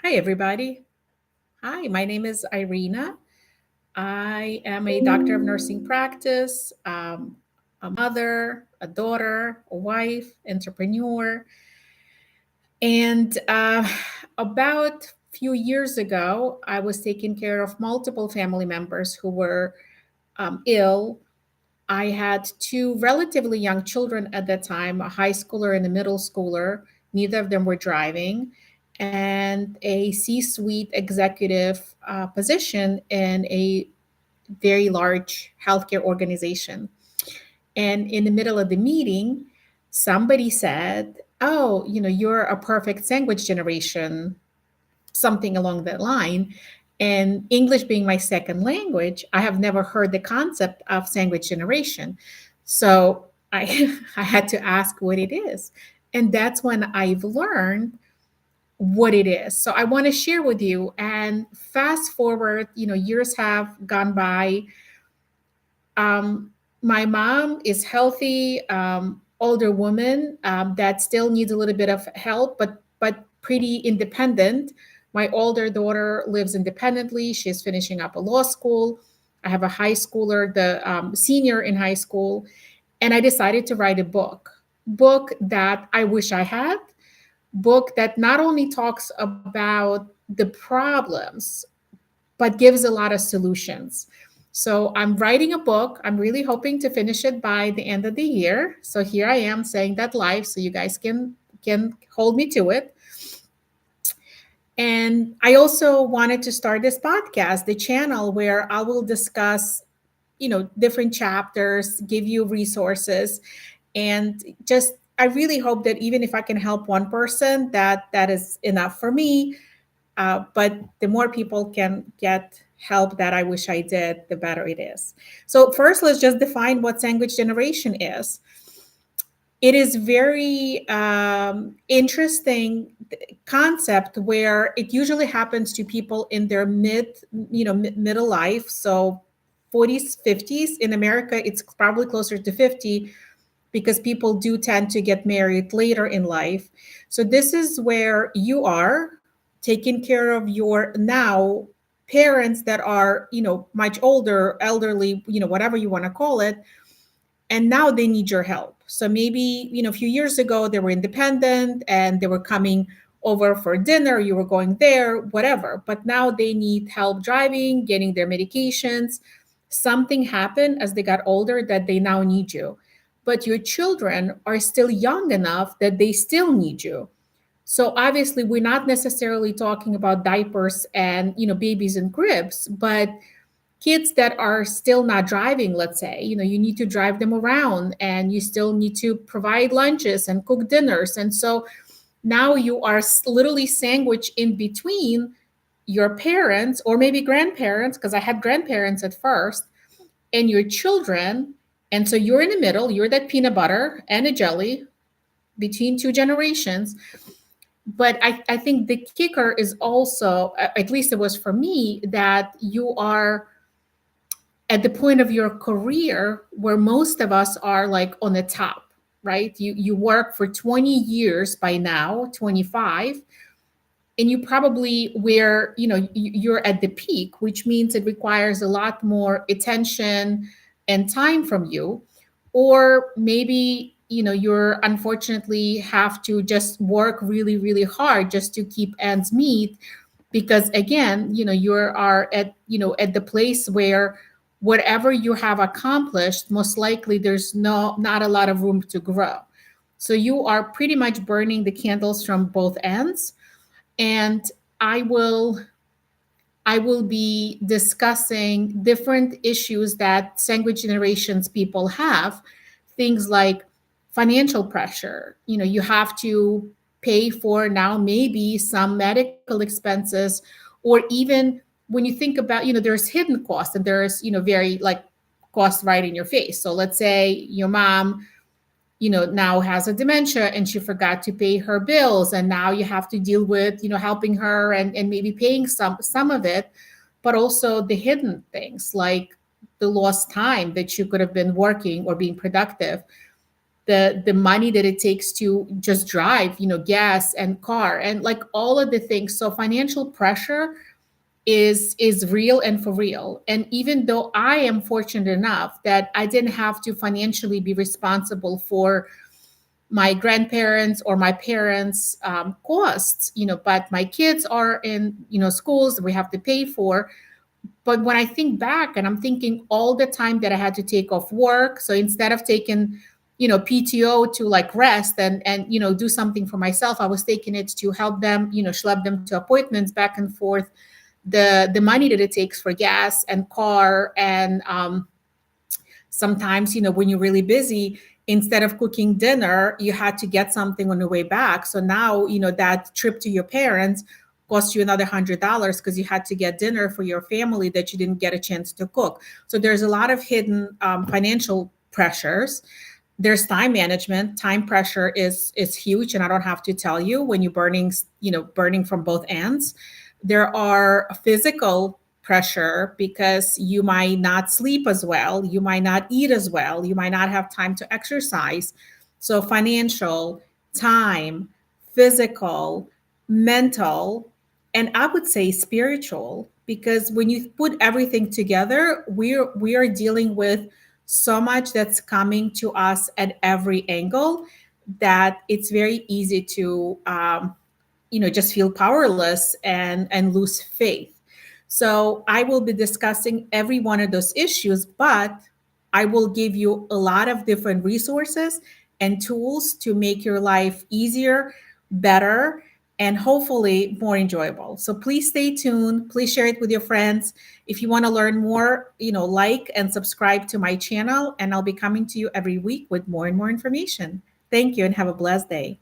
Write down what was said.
Hi, everybody. Hi, my name is Irina. I am a doctor of nursing practice, a mother, a daughter, a wife, entrepreneur. And about a few years ago, I was taking care of multiple family members who were ill. I had two relatively young children at that time, a high schooler and a middle schooler. Neither of them were driving, and a C suite executive position in a very large healthcare organization. And in the middle of the meeting, somebody said, "Oh, you're a perfect sandwich generation," something along that line. And English being my second language, I have never heard the concept of sandwich generation. So I, I had to ask what it is. And that's when I've learned what it is. So I want to share with you. And fast forward, years have gone by. Um, my mom is healthy, older woman that still needs a little bit of help, but pretty independent. My older daughter lives independently. She's finishing up a law school. I have a high schooler, the senior in high school, and I decided to write a book that I wish I had, book that not only talks about the problems but gives a lot of solutions. So I'm writing a book. I'm really hoping to finish it by the end of the year. So here I am saying that live so you guys can hold me to it. And I also wanted to start this podcast, the channel where I will discuss, different chapters, give you resources, and just I really hope that even if I can help one person, that is enough for me. But the more people can get help that I wish I did, the better it is. So, first, let's just define what sandwich generation is. It is very interesting concept where it usually happens to people in their middle life. So 40s, 50s. In America, it's probably closer to 50 because people do tend to get married later in life. So this is where you are taking care of your now parents that are, much older, elderly, whatever you want to call it, and now they need your help. So maybe, a few years ago they were independent and they were coming over for dinner, you were going there, whatever. But now they need help driving, getting their medications. Something happened as they got older that they now need you. But your children are still young enough that they still need you. So obviously we're not necessarily talking about diapers and, babies in cribs, but kids that are still not driving, let's say, you need to drive them around and you still need to provide lunches and cook dinners. And so now you are literally sandwiched in between your parents or maybe grandparents, because I had grandparents at first, and your children. And so you're in the middle, you're that peanut butter and a jelly between two generations. But I think the kicker is also, at least it was for me, that you are at the point of your career where most of us are like on the top, right? You work for 20 years by now, 25, and you probably where, you're at the peak, which means it requires a lot more attention and time from you. Or maybe, you're unfortunately have to just work really, really hard just to keep ends meet because again, you are at, at the place where whatever you have accomplished, most likely there's not a lot of room to grow. So you are pretty much burning the candles from both ends. And i will I will be discussing different issues that sandwich generations people have. Things like financial pressure. You have to pay for now maybe some medical expenses, or even when you think about, there's hidden costs and there's, very like cost right in your face. So let's say your mom, now has a dementia and she forgot to pay her bills, and now you have to deal with, helping her and maybe paying some of it, but also the hidden things like the lost time that you could have been working or being productive. the money that it takes to just drive, gas and car and like all of the things. So financial pressure is real and for real. And even though I am fortunate enough that I didn't have to financially be responsible for my grandparents or my parents' costs, but my kids are in, schools that we have to pay for. But when I think back and I'm thinking all the time that I had to take off work, so instead of taking, PTO to like rest and do something for myself, I was taking it to help them, schlep them to appointments back and forth. The money that it takes for gas and car and sometimes, when you're really busy, instead of cooking dinner, you had to get something on the way back. So now, that trip to your parents cost you another $100 because you had to get dinner for your family that you didn't get a chance to cook. So there's a lot of hidden financial pressures. There's time management. Time pressure is huge, and I don't have to tell you when you're burning from both ends. There are physical pressure because you might not sleep as well, you might not eat as well, you might not have time to exercise. So financial, time, physical, mental, and I would say spiritual, because when you put everything together, we are dealing with so much that's coming to us at every angle that it's very easy to just feel powerless and lose faith. So I will be discussing every one of those issues, but I will give you a lot of different resources and tools to make your life easier, better, and hopefully more enjoyable. So please stay tuned. Please share it with your friends. If you want to learn more, like and subscribe to my channel, and I'll be coming to you every week with more and more information. Thank you and have a blessed day.